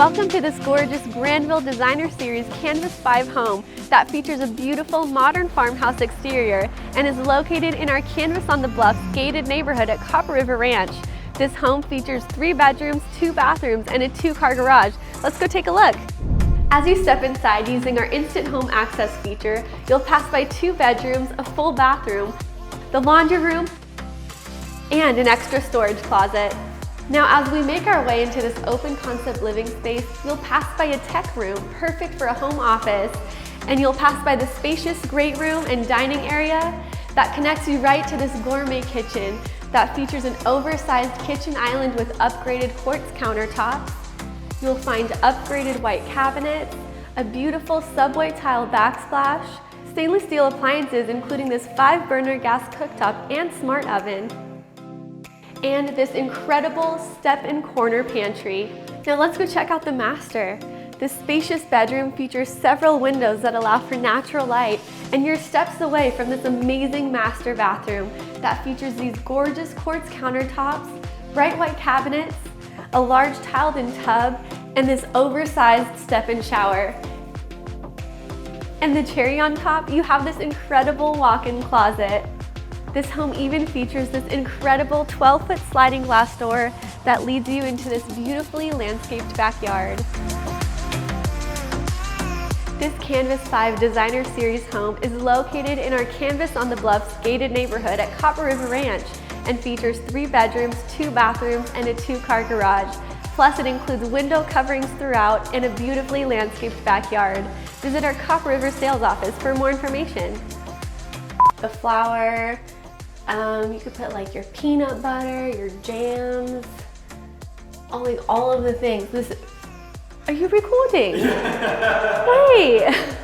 Welcome to this gorgeous Granville Designer Series Canvas 5 home that features a beautiful modern farmhouse exterior and is located in our Canvas on the Bluffs gated neighborhood at Copper River Ranch. This home features 3 bedrooms, 2 bathrooms, and a 2-car garage. Let's go take a look. As you step inside using our instant home access feature, you'll pass by 2 bedrooms, a full bathroom, the laundry room, and an extra storage closet. Now, as we make our way into this open concept living space, you'll pass by a tech room, perfect for a home office, and you'll pass by the spacious great room and dining area that connects you right to this gourmet kitchen that features an oversized kitchen island with upgraded quartz countertops. You'll find upgraded white cabinets, a beautiful subway tile backsplash, stainless steel appliances including this 5-burner gas cooktop and smart oven, and this incredible step-in corner pantry. Now let's go check out the master. This spacious bedroom features several windows that allow for natural light, and you're steps away from this amazing master bathroom that features these gorgeous quartz countertops, bright white cabinets, a large tiled-in tub, and this oversized step-in shower. And the cherry on top, you have this incredible walk-in closet. This home even features this incredible 12-foot sliding glass door that leads you into this beautifully landscaped backyard. This Canvas 5 Designer Series home is located in our Canvas on the Bluffs gated neighborhood at Copper River Ranch and features 3 bedrooms, 2 bathrooms, and a 2-car garage. Plus, it includes window coverings throughout and a beautifully landscaped backyard. Visit our Copper River sales office for more information. The flower. You could put like your peanut butter, your jams, all of the things. Are you recording? Hey!